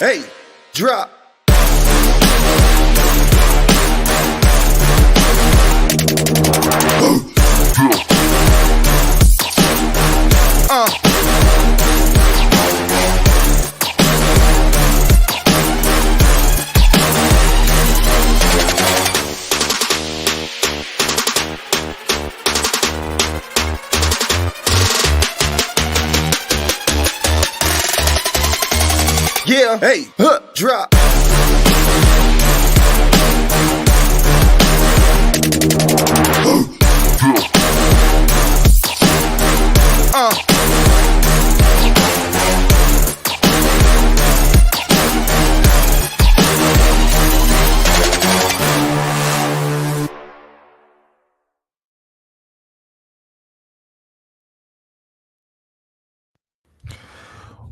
Hey, drop. Yeah, hey, drop.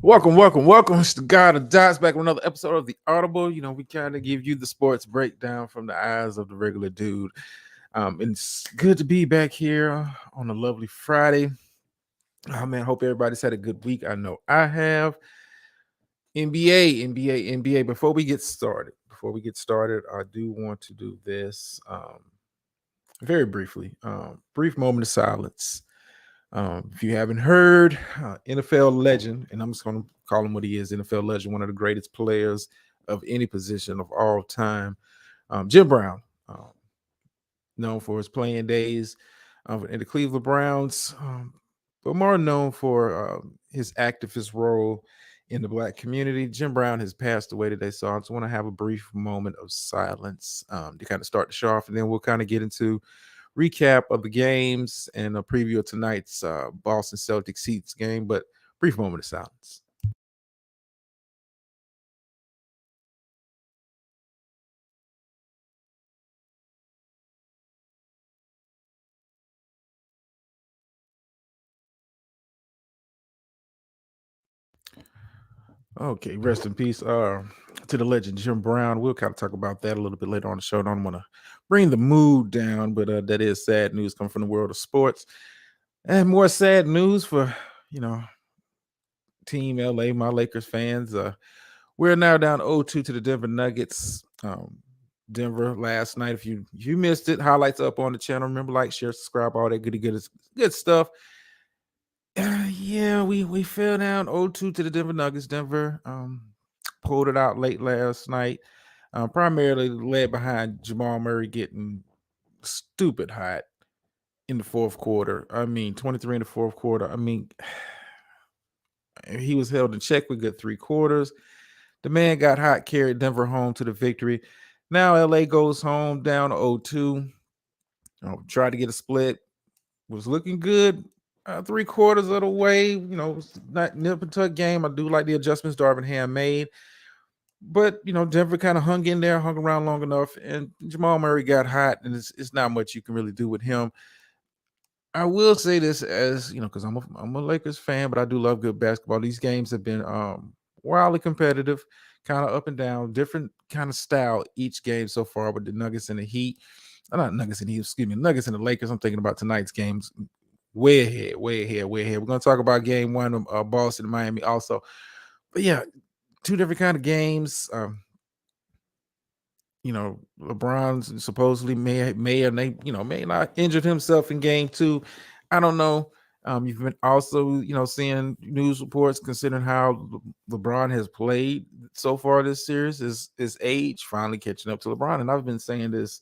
Welcome. It's the God of Dots back with another episode of The Audible. You know, we kind of give you the sports breakdown from the eyes of the regular dude. And it's good to be back here on a lovely Friday. Oh, man, hope everybody's had a good week. I know I have. NBA. Before we get started, I do want to do this very briefly. Brief moment of silence. If you haven't heard, NFL legend, and I'm just going to call him what he is, NFL legend, one of the greatest players of any position of all time, Jim Brown, known for his playing days in the Cleveland Browns, but more known for his activist role in the Black community. Jim Brown has passed away today, so I just want to have a brief moment of silence to kind of start the show off, and then we'll kind of get into recap of the games and a preview of tonight's Boston Celtics Heat game, but brief moment of silence. Okay, rest in peace to the legend Jim Brown. We'll kind of talk about that a little bit later on the show. I don't want to bring the mood down, but that is sad news coming from the world of sports. And more sad news for, Team LA, my Lakers fans. We're now down 0-2 to the Denver Nuggets. Denver last night. If you missed it, highlights up on the channel. Remember, like, share, subscribe, all that good stuff. Yeah, we fell down 0-2 to the Denver Nuggets. Denver pulled it out late last night, primarily led behind Jamal Murray getting stupid hot in the fourth quarter. I mean, 23 in the fourth quarter. I mean, he was held in check with good 3 quarters. The man got hot, carried Denver home to the victory. Now LA goes home down 0-2. Tried to get a split. Was looking good 3 quarters of the way. It's not nip and tuck game. I do like the adjustments Darvin Ham made. But, Denver kind of hung in there, hung around long enough. And Jamal Murray got hot, and it's not much you can really do with him. I will say this as, because I'm a Lakers fan, but I do love good basketball. These games have been wildly competitive, kind of up and down, different kind of style each game so far with the Nuggets and the Heat. Not Nuggets and the Heat, excuse me, Nuggets and the Lakers. I'm thinking about tonight's games. Way ahead. We're going to talk about game 1 of Boston and Miami also. But yeah, 2 different kind of games. LeBron supposedly may not injured himself in game 2. I don't know. You've been also, seeing news reports considering how LeBron has played so far this series, his age finally catching up to LeBron. And I've been saying this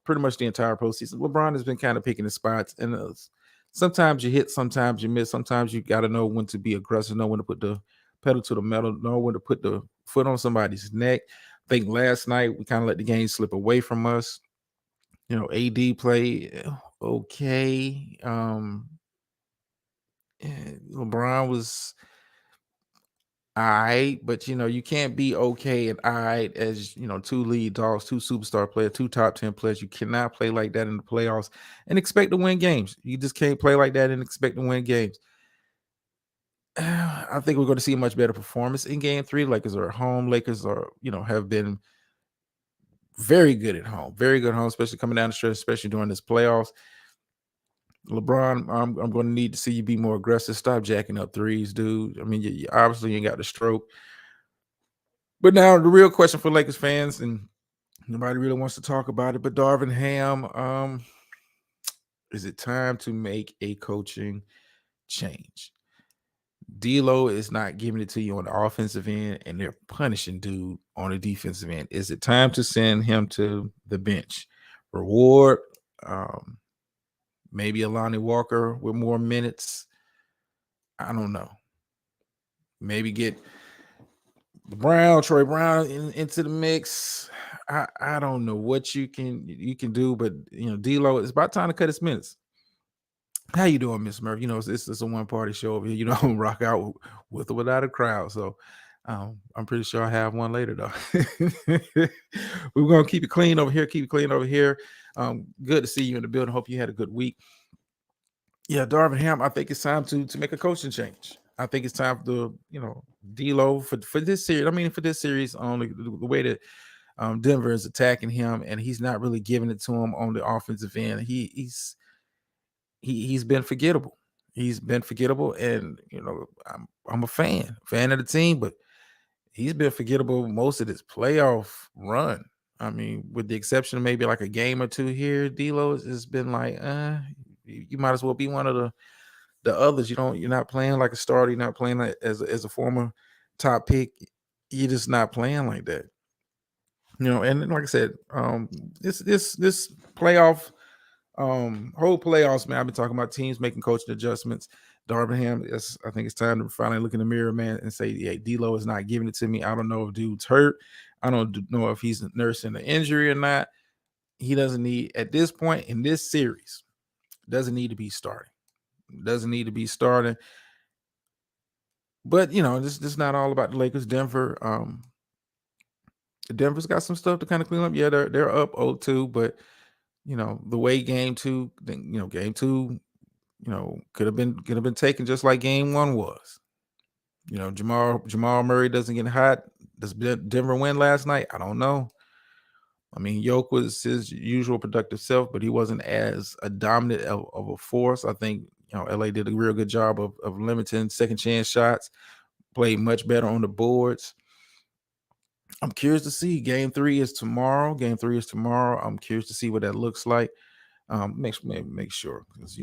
pretty much the entire postseason. LeBron has been kind of picking his spots, and sometimes you hit, sometimes you miss. Sometimes you got to know when to be aggressive, know when to put the pedal to the metal, know when to put the foot on somebody's neck. I think last night we kind of let the game slip away from us. AD played okay. LeBron was all right, but you can't be okay and all right as 2 lead dogs, 2 superstar players, 2 top 10 players. You cannot play like that in the playoffs and expect to win games. You just can't play like that and expect to win games. I think we're going to see a much better performance in game 3. Lakers are at home. Lakers are, have been very good at home, especially coming down the stretch, especially during this playoffs. LeBron, I'm going to need to see you be more aggressive. Stop jacking up threes, dude. I mean, you obviously ain't got the stroke. But now the real question for Lakers fans, and nobody really wants to talk about it, but Darvin Ham, is it time to make a coaching change? D'Lo is not giving it to you on the offensive end, and they're punishing dude on the defensive end. Is it time to send him to the bench? Reward, um, maybe Alani Walker with more minutes. I don't know. Maybe get Troy Brown into the mix. I don't know what you can do, but D'Lo, it's about time to cut his minutes. How you doing, Miss Murphy? It's a one party show over here. You don't rock out with or without a crowd. So I'm pretty sure I have one later though. We're gonna keep it clean over here. Keep it clean over here. Good to see you in the building. Hope you had a good week. Yeah, Darvin Ham. I think it's time to make a coaching change. I think it's time for D'Lo for this series. I mean, for this series, on the way that Denver is attacking him, and he's not really giving it to him on the offensive end. He's been forgettable. He's been forgettable, and I'm a fan of the team, but he's been forgettable most of this playoff run. I mean, with the exception of maybe like a game or two here, D'Lo has been like, you might as well be one of the others. You're not playing like a starter. You're not playing like as a former top pick. You're just not playing like that. And like I said, this playoff. Whole playoffs, man. I've been talking about teams making coaching adjustments. Darvin Ham, I think it's time to finally look in the mirror, man, and say, "Yeah, D'Lo is not giving it to me. I don't know if dude's hurt. I don't know if he's nursing an injury or not. He doesn't need at this point in this series. Doesn't need to be starting. Doesn't need to be starting. But this is not all about the Lakers. Denver's got some stuff to kind of clean up. Yeah, they're up 0-2, but the way game two could have been taken just like game one was. Jamal Murray doesn't get hot. Does Denver win last night? I don't know. I mean, Yoke was his usual productive self, but he wasn't as a dominant of a force. I think LA did a real good job of limiting second chance shots. Played much better on the boards. I'm curious to see. Game 3 is tomorrow. I'm curious to see what that looks like. Make sure, because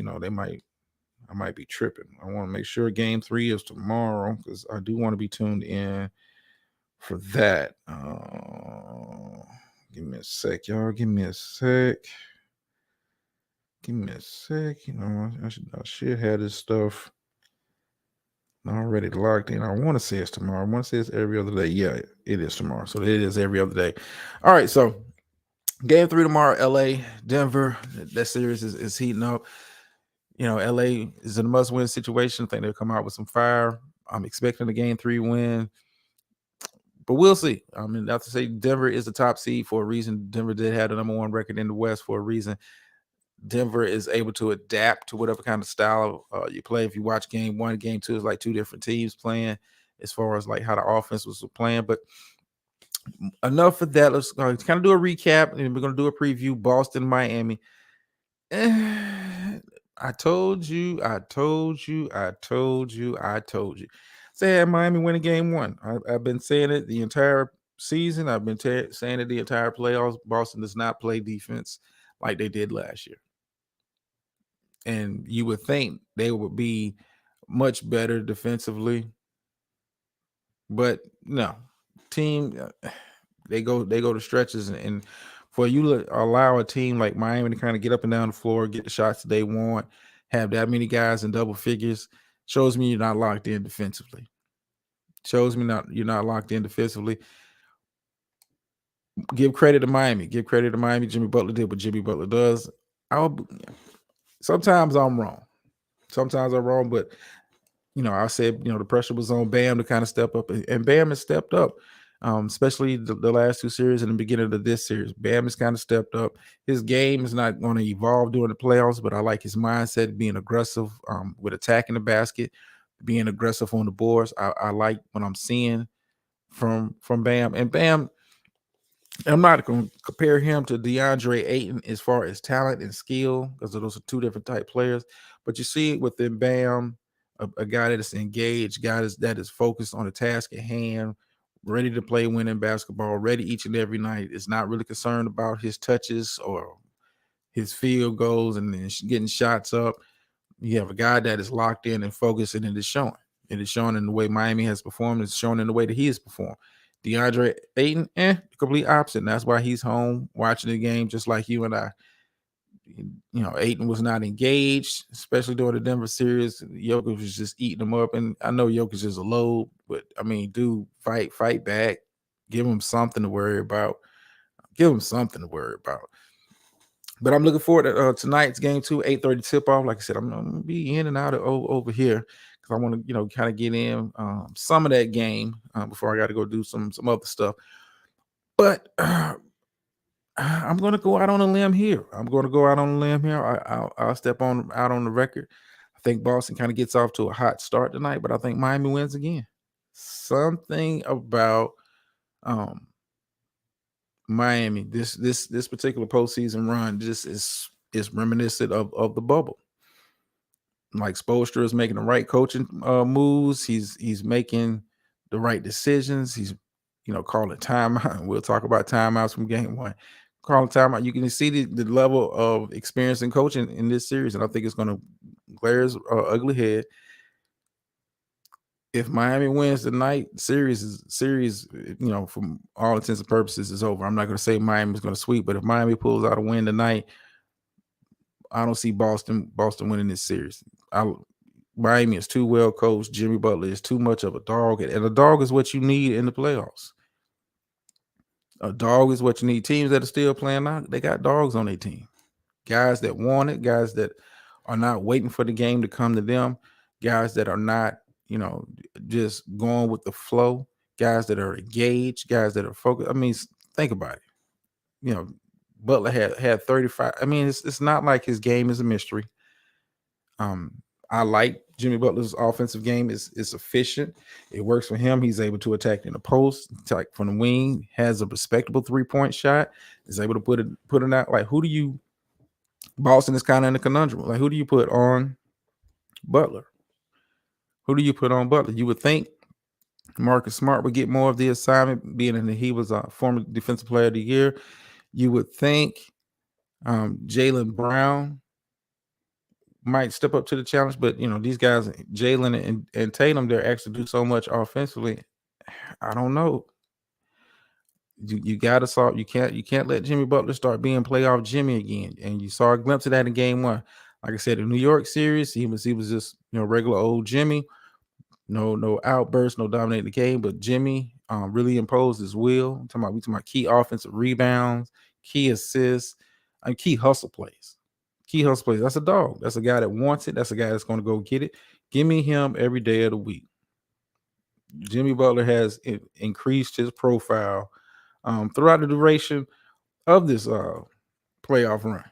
I might be tripping. I want to make sure game 3 is tomorrow, because I do want to be tuned in for that. Give me a sec, y'all. Give me a sec. I should have this stuff already locked in. I want to say it's tomorrow. I want to say it's every other day. Yeah, it is tomorrow. So it is every other day. All right, so game 3 tomorrow, LA, Denver. That series is heating up. LA is in a must-win situation. I think they'll come out with some fire. I'm expecting a game 3 win, but we'll see. I mean, not to say Denver is the top seed for a reason. Denver did have the number 1 record in the West for a reason. Denver is able to adapt to whatever kind of style you play. If you watch game 1, game 2 is like 2 different teams playing as far as like how the offense was playing. But enough of that. Let's kind of do a recap, and we're going to do a preview. Boston, Miami. I told you. Say Miami winning game 1. I've been saying it the entire season. I've been saying it the entire playoffs. Boston does not play defense like they did last year. And you would think they would be much better defensively. But no. Team, they go to stretches, and for you to allow a team like Miami to kind of get up and down the floor, get the shots that they want, have that many guys in double figures, shows me you're not locked in defensively. Shows me you're not locked in defensively. Give credit to Miami. Jimmy Butler did what Jimmy Butler does. Sometimes I'm wrong. But I said, the pressure was on Bam to kind of step up, and Bam has stepped up. Especially the last 2 series and the beginning of this series. Bam has kind of stepped up. His game is not going to evolve during the playoffs, but I like his mindset, being aggressive with attacking the basket, being aggressive on the boards. I like what I'm seeing from Bam. And Bam, I'm not going to compare him to DeAndre Ayton as far as talent and skill, because those are 2 different type players. But you see it within Bam, a guy that is engaged, guy that is focused on the task at hand, ready to play winning basketball, ready each and every night. Is not really concerned about his touches or his field goals and then getting shots up. You have a guy that is locked in and focused, and it is showing. It is shown in the way Miami has performed. It's shown in the way that he has performed. DeAndre Ayton, the complete opposite. And that's why he's home watching the game, just like you and I. Ayton was not engaged, especially during the Denver series. Jokic was just eating him up. And I know Jokic is a load, but I mean, dude, fight back. Give him something to worry about. But I'm looking forward to tonight's game too, 8:30 tip-off. Like I said, I'm going to be in and out over here because I want to, kind of get in some of that game before I got to go do some other stuff. But I'm going to go out on a limb here. I'll step out on the record. I think Boston kind of gets off to a hot start tonight, but I think Miami wins again. Something about Miami, this particular postseason run, just is reminiscent of the bubble. Like Spoelstra is making the right coaching moves. He's making the right decisions. He's calling timeout. We'll talk about timeouts from game one. Calling timeout. You can see the level of experience and coaching in this series, and I think it's going to glare its ugly head. If Miami wins tonight, series, from all intents and purposes, is over. I'm not going to say Miami's going to sweep, but if Miami pulls out a win tonight, I don't see Boston winning this series. Miami is too well coached. Jimmy Butler is too much of a dog, and a dog is what you need in the playoffs. A dog is what you need. Teams that are still playing out, they got dogs on their team. Guys that want it, guys that are not waiting for the game to come to them, guys that are not, just going with the flow, guys that are engaged, guys that are focused. I mean, think about it. Butler had 35. I mean, it's not like his game is a mystery. I like Jimmy Butler's offensive game. Is efficient. It works for him. He's able to attack in the post, attack from the wing, has a respectable 3-point shot, is able to put it out. Like, Boston is kind of in a conundrum. Like, who do you put on Butler? You would think Marcus Smart would get more of the assignment, being that he was a former defensive player of the year. You would think Jaylen Brown might step up to the challenge, but these guys, Jaylen and Tatum, they're actually do so much offensively. I don't know. You gotta solve. You can't let Jimmy Butler start being playoff Jimmy again. And you saw a glimpse of that in game one. Like I said, in New York series, he was just regular old Jimmy. No outbursts, no dominating the game, but Jimmy really imposed his will. We talking about key offensive rebounds, key assists, and key hustle plays. That's a dog. That's a guy that wants it. That's a guy that's going to go get it. Give me him every day of the week. Jimmy Butler has increased his profile throughout the duration of this playoff run.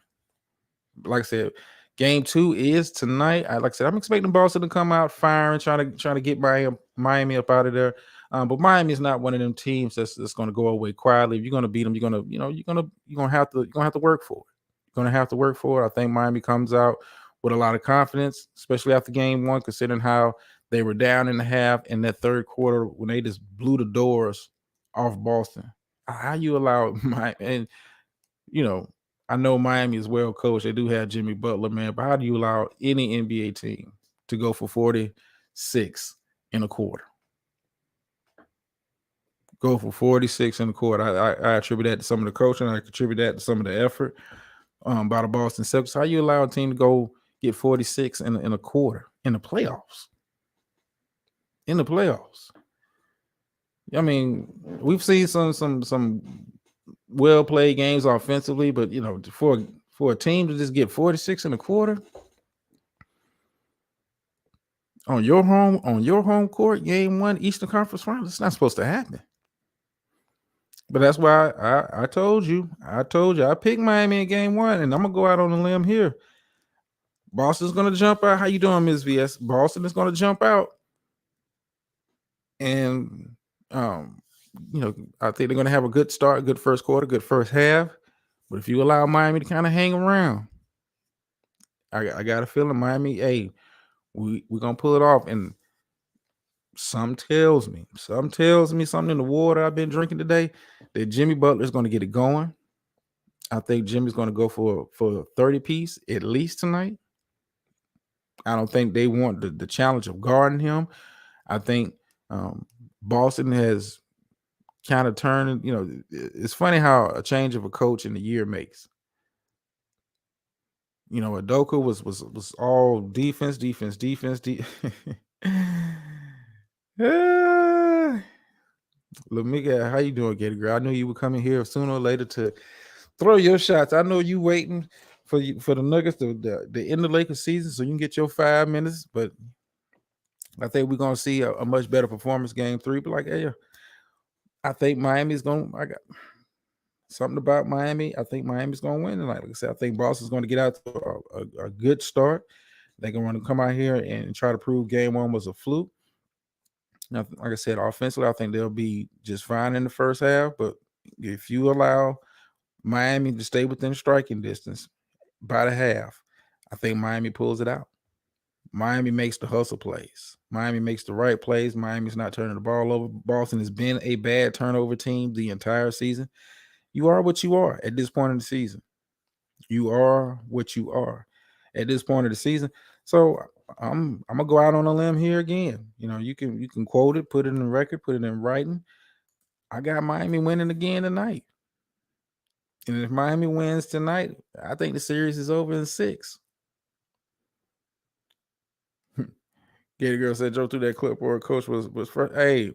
Like I said, game 2 is tonight. Like I said, I'm expecting Boston to come out firing, trying to get Miami up out of there. But Miami is not one of them teams that's going to go away quietly. If you're going to beat them, you're gonna have to work for it. You're gonna have to work for it. I think Miami comes out with a lot of confidence, especially after game 1, considering how they were down in the half in that third quarter when they just blew the doors off Boston. How you allow Miami? And I know Miami is well coached. They do have Jimmy Butler, man. But how do you allow any NBA team to go for 46 in a quarter? Go for 46 in a quarter. I attribute that to some of the coaching. I attribute that to some of the effort by the Boston Celtics. How you allow a team to go get 46 in a quarter in the playoffs? In the playoffs. I mean, we've seen some well played games offensively, but for a team to just get 46 in a quarter on your home court, game 1, Eastern Conference Finals, it's not supposed to happen. But that's why I told you I picked Miami in game 1, and I'm gonna go out on a limb here. Boston's gonna jump out. How you doing, Ms. VS? Boston is gonna jump out, and I think they're gonna have a good start, good first quarter, good first half. But if you allow Miami to kind of hang around, I got a feeling Miami, hey, we're gonna pull it off. And Something tells me something in the water I've been drinking today that Jimmy Butler's going to get it going. I think Jimmy's going to go for a 30 piece at least tonight. I don't think they want the challenge of guarding him. I think Boston has kind of turned. It's funny how a change of a coach in a year makes. Adoka was all defense. Lamiga, how you doing, Gator Girl? I knew you were coming here sooner or later to throw your shots. I know you waiting for the Nuggets to the end of the Lakers season, so you can get your 5 minutes. But I think we're gonna see a much better performance game 3. But like, hey, I think Miami's gonna. I got something about Miami. I think Miami's gonna win tonight. Like I said, I think Boston's gonna get out to a good start. They're gonna come out here and try to prove game 1 was a fluke. Now, like I said, offensively, I think they'll be just fine in the first half. But if you allow Miami to stay within striking distance by the half, I think Miami pulls it out. Miami makes the hustle plays. Miami makes the right plays. Miami's not turning the ball over. Boston has been a bad turnover team the entire season. You are what you are at this point in the season. You are what you are at this point of the season. So I'm gonna go out on a limb here again. You can quote it, put it in the record, put it in writing. I got Miami winning again tonight. And if Miami wins tonight, I think the series is over in 6. Gator Girl said Joe threw that clipboard. Coach was first. Hey,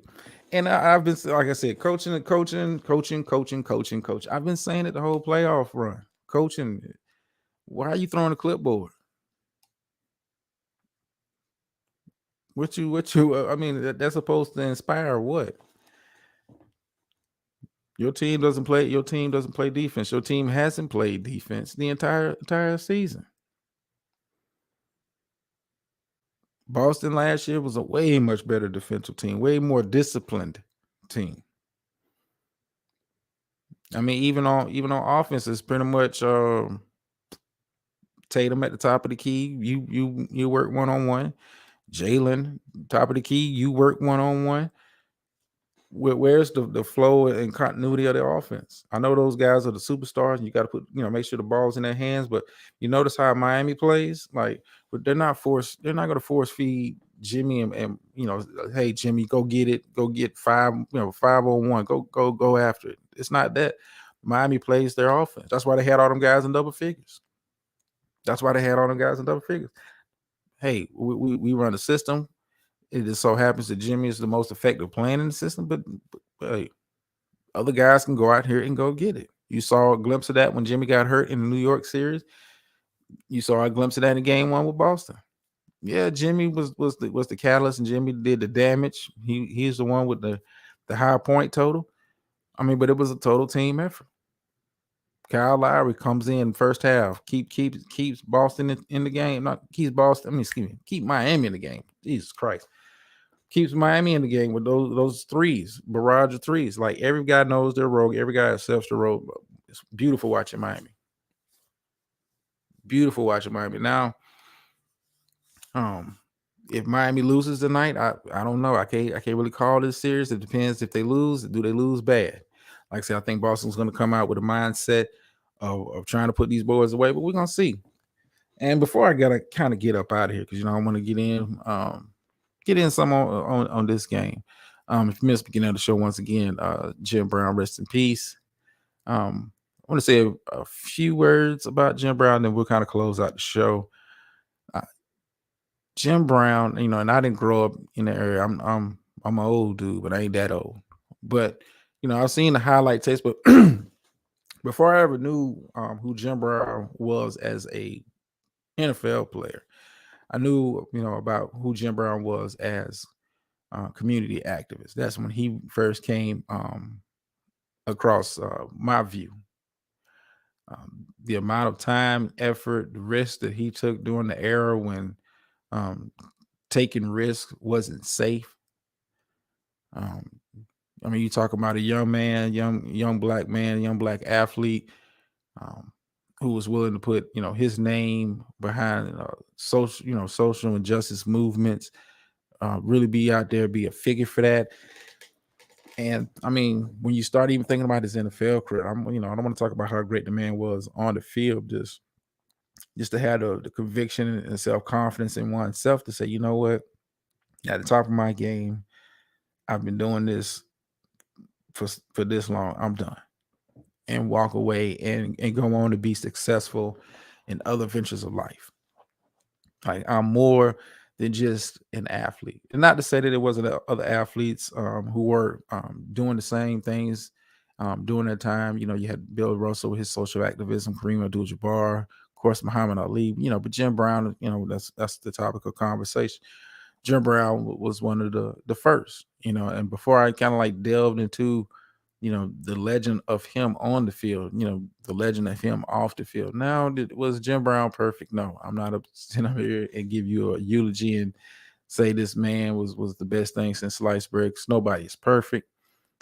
and I've been, like I said, coaching. I've been saying it the whole playoff run. Coaching. Why are you throwing the clipboard? What you? I mean, that's supposed to inspire what? Your team doesn't play defense. Your team hasn't played defense the entire season. Boston last year was a way much better defensive team, way more disciplined team. I mean, even on offense, it's pretty much Tatum at the top of the key. You work 1-on-1. Jalen, top of the key, you work 1-on-1. Where's the flow and continuity of their offense? I know those guys are the superstars, and you got to put, make sure the ball's in their hands. But you notice how Miami plays, but they're not going to force feed Jimmy and hey Jimmy, go get it, go get 5-on-1, go after it. It's not that. Miami plays their offense. That's why they had all them guys in double figures. Hey, we run the system. It just so happens that Jimmy is the most effective player in the system, but hey, other guys can go out here and go get it. You saw a glimpse of that when Jimmy got hurt in the New York series. You saw a glimpse of that in game 1 with Boston. Yeah, Jimmy was the catalyst, and Jimmy did the damage. He's the one with the high point total. I mean, but it was a total team effort. Kyle Lowry comes in first half, keeps Boston in the game. Not keeps Boston. I mean, excuse me, keep Miami in the game. Jesus Christ. Keeps Miami in the game with those threes, barrage of threes. Like, every guy knows their role. Every guy accepts the role. It's beautiful watching Miami. Now, if Miami loses tonight, I don't know. I can't really call this series. It depends if they lose. Do they lose bad? Like I said, I think Boston's going to come out with a mindset of trying to put these boys away, but we're going to see. And before I gotta kind of get up out of here, because I want to get in some on this game. If you missed the beginning of the show, once again, Jim Brown, rest in peace. I want to say a few words about Jim Brown, then we'll kind of close out the show. Jim Brown, and I didn't grow up in the area. I'm an old dude, but I ain't that old. But I've seen the highlight tapes, but before I ever knew who Jim Brown was as a NFL player, I knew about who Jim Brown was as community activist. That's when he first came across my view. The amount of time, effort, the risk that he took during the era when taking risks wasn't safe. I mean, you talk about a young man, young black man, young black athlete who was willing to put his name behind social injustice movements, really be out there, be a figure for that. And I mean, when you start even thinking about his NFL career, I don't want to talk about how great the man was on the field, just to have the conviction and self confidence in oneself to say, you know what, at the top of my game, I've been doing this for this long. I'm done, and walk away and go on to be successful in other ventures of life. Like I'm more than just an athlete, and not to say that there wasn't other athletes who were doing the same things during that time. You know, you had Bill Russell with his social activism, Kareem Abdul-Jabbar, of course, Muhammad Ali. You know, but Jim Brown. You know, that's the topic of conversation. Jim Brown was one of the first. You know, and before I kind of like delved into the legend of him on the field, the legend of him off the field. Now, was Jim Brown perfect? No, I'm not up to stand up here and give you a eulogy and say this man was the best thing since sliced bricks. Nobody is perfect.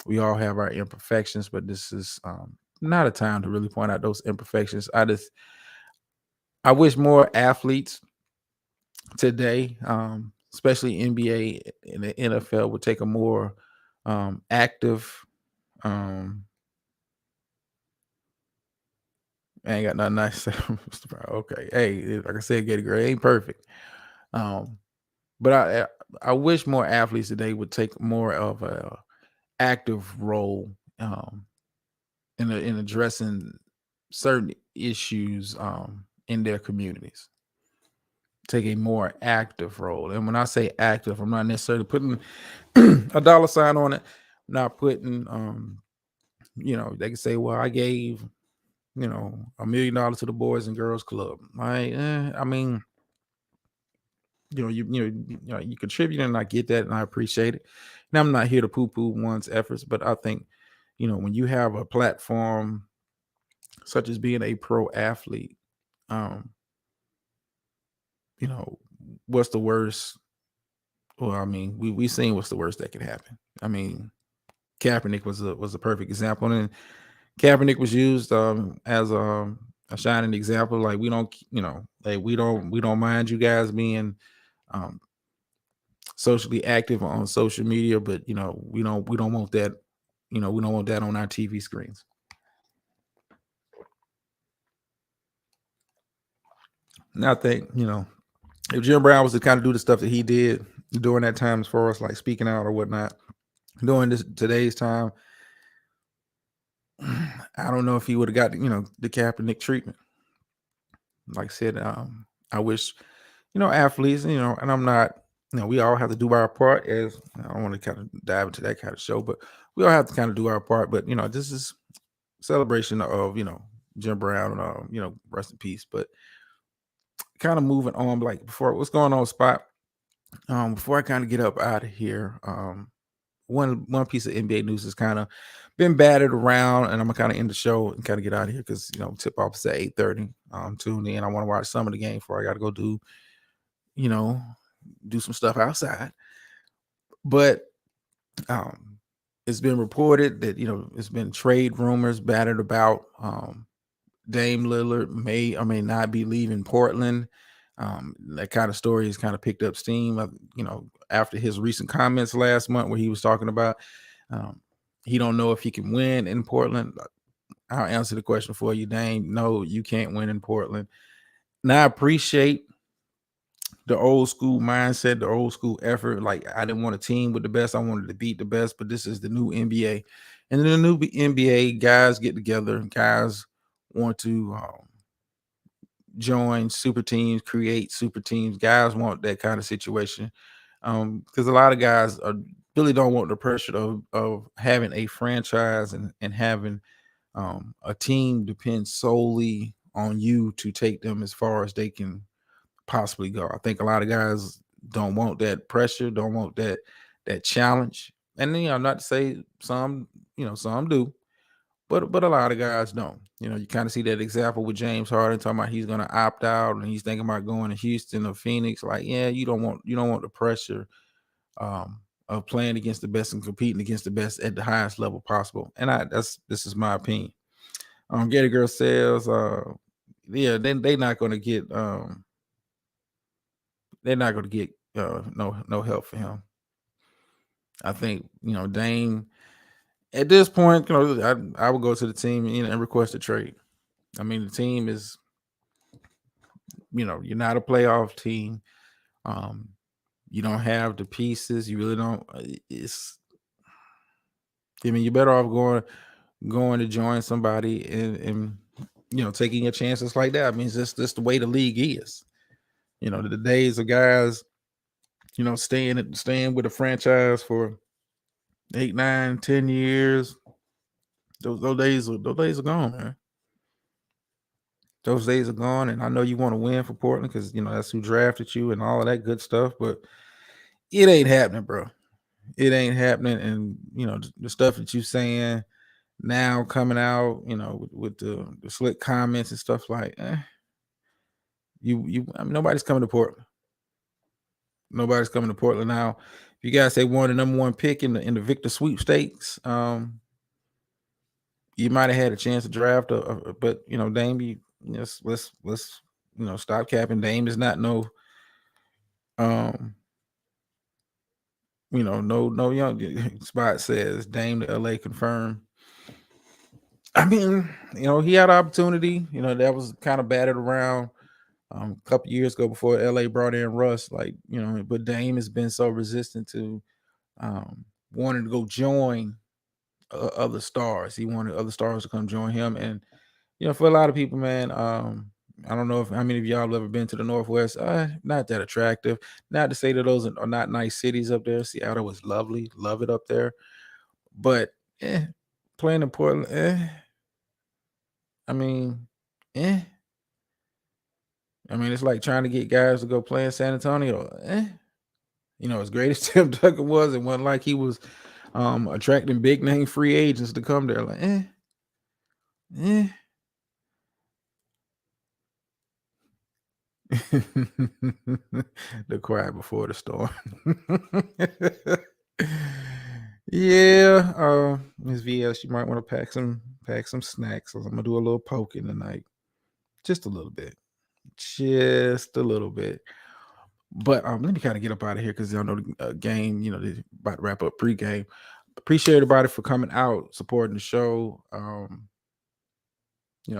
We all have our imperfections, but this is not a time to really point out those imperfections. I wish more athletes today, especially NBA and the NFL, would take a more active. Um, I ain't got nothing nice to say. Mr. Brown. Okay. Hey, like I said, get a grade ain't perfect. Um, but I wish more athletes today would take more of a active role in addressing certain issues in their communities. Take a more active role. And when I say active, I'm not necessarily putting a dollar sign on it. I'm not putting they can say, well, I gave $1 million to the Boys and Girls Club. I mean, you contribute, and I get that, and I appreciate it. And I'm not here to poo-poo one's efforts, but I think, when you have a platform such as being a pro athlete, um, you know, what's the worst? Well, I mean, we seen what's the worst that could happen. I mean, Kaepernick was a perfect example, and Kaepernick was used as a shining example. Like we don't, like we don't mind you guys being um, socially active on social media, but we don't want that. We don't want that on our TV screens. And I think if Jim Brown was to kind of do the stuff that he did during that time, as far as like speaking out or whatnot, during this today's time, I don't know if he would have got the Kaepernick treatment. Like I said, I wish athletes, and I'm not, we all have to do our part. As I don't want to kind of dive into that kind of show, but we all have to kind of do our part. But this is celebration of Jim Brown, rest in peace. But kind of moving on, like before, what's going on, Spot? Before I kind of get up out of here, one piece of NBA news has kind of been batted around, and I'm gonna kind of end the show and kind of get out of here because tip off is at 8:30. Tune in. I want to watch some of the game before I got to go you know do some stuff outside. But it's been reported that it's been trade rumors battered about. Dame Lillard may or may not be leaving Portland. That kind of story has kind of picked up steam, after his recent comments last month where he was talking about he don't know if he can win in Portland. I'll answer the question for you, Dame. No, you can't win in Portland. Now, I appreciate the old school mindset, the old school effort. Like, I didn't want a team with the best. I wanted to beat the best, but this is the new NBA. And in the new NBA, guys get together. Guys want to join super teams, create super teams. Guys want that kind of situation because a lot of guys really don't want the pressure of having a franchise and having a team depend solely on you to take them as far as they can possibly go. I think a lot of guys don't want that pressure, don't want that challenge. And not to say some do, but a lot of guys don't. You kind of see that example with James Harden talking about he's going to opt out and he's thinking about going to Houston or Phoenix. Like, yeah, you don't want the pressure of playing against the best and competing against the best at the highest level possible. And this is my opinion. Getty Girl says, yeah, they not going to get they're not going to get no help for him. I think Dame at this point, I would go to the team and request a trade. I mean, the team is, you're not a playoff team. Um, you don't have the pieces. You really don't. You're better off going to join somebody and taking your chances like that. I mean, it's just the way the league is. The days of guys, staying with a franchise for 8, 9, 10 years. Those days are gone, man. Those days are gone, and I know you want to win for Portland because that's who drafted you and all of that good stuff. But it ain't happening, bro. It ain't happening. And the stuff that you saying now coming out, with the slick comments and stuff like, nobody's coming to Portland. Nobody's coming to Portland now. If you guys say won the number one pick in the Victor sweepstakes, you might have had a chance to draft, but Dame, let's stop capping. Dame is not no no young. Spot says Dame to LA confirmed. I mean, he had an opportunity. That was kind of batted around a couple years ago before LA brought in Russ. Like but Dame has been so resistant to wanting to go join other stars. He wanted other stars to come join him, and for a lot of people, man. I don't know how many of y'all have ever been to the Northwest. Not that attractive. Not to say that those are not nice cities up there. Seattle was lovely, love it up there, but playing in Portland, I mean, it's like trying to get guys to go play in San Antonio. As great as Tim Duncan was, it wasn't like he was attracting big name free agents to come there. Like, the quiet before the storm. Yeah, Ms. VS, you might want to pack some snacks. I'm gonna do a little poking tonight, just a little bit. But let me kind of get up out of here because I know the game. They're about to wrap up pregame. Appreciate everybody for coming out, supporting the show.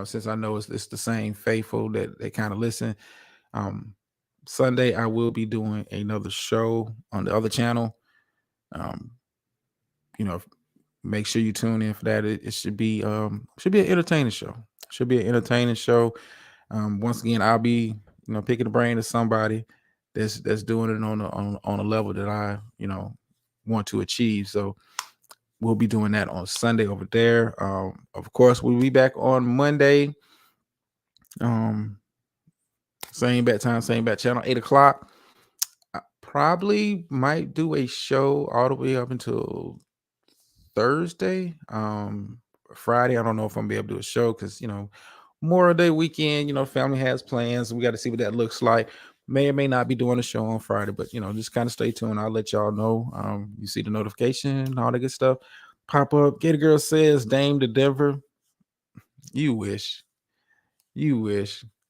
Since I know it's the same faithful that they kind of listen. Sunday I will be doing another show on the other channel. Make sure you tune in for that. It should be an entertaining show. Once again, I'll be picking the brain of somebody that's doing it on a level that I want to achieve. So we'll be doing that on Sunday over there. Of course, we'll be back on Monday. Same bat time, same bat channel, 8:00. I probably might do a show all the way up until Thursday. Friday, I don't know if I'm gonna be able to do a show because Memorial Day weekend, family has plans. We got to see what that looks like. May or may not be doing a show on Friday, but just kind of stay tuned. I'll let y'all know. You see the notification, all that good stuff pop up. Gator Girl says Dame to Denver. You wish.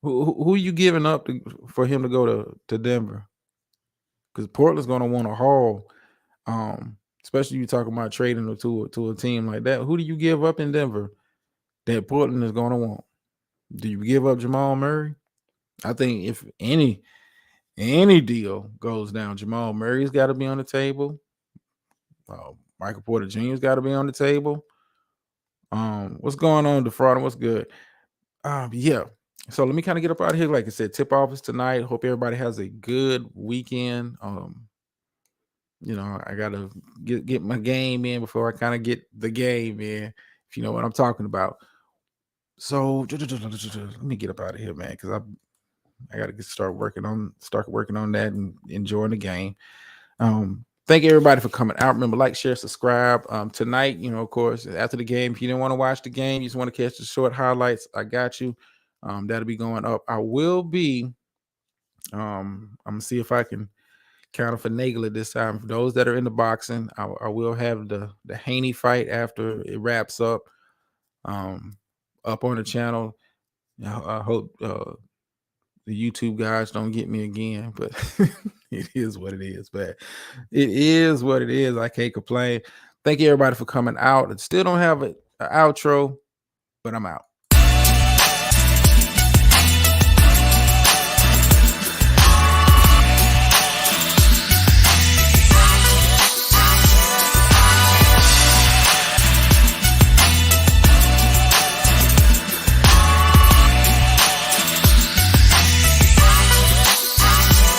Who you giving up for him to go to Denver? Because Portland's gonna want a haul. Especially you talking about trading to a team like that. Who do you give up in Denver that Portland is gonna want? Do you give up Jamal Murray? I think if any deal goes down, Jamal Murray's got to be on the table. Michael Porter Jr.'s got to be on the table. What's going on, Defrauding? What's good? Yeah. So let me kind of get up out of here. Like I said, tip off is tonight. Hope everybody has a good weekend. I gotta get my game in before I kind of get the game in, if you know what I'm talking about. So let me get up out of here, man, because I gotta start working on that and enjoying the game. Thank everybody for coming out. Remember, like, share, subscribe. Tonight, of course, after the game, if you didn't want to watch the game, you just want to catch the short highlights, I got you. That'll be going up. I will be. I'm gonna see if I can kind of finagle it this time. For those that are into boxing, I will have the Haney fight after it wraps up. Up on the channel. I hope the YouTube guys don't get me again, but It is what it is, but it is what it is. I can't complain. Thank you everybody for coming out. I still don't have an outro, but I'm out.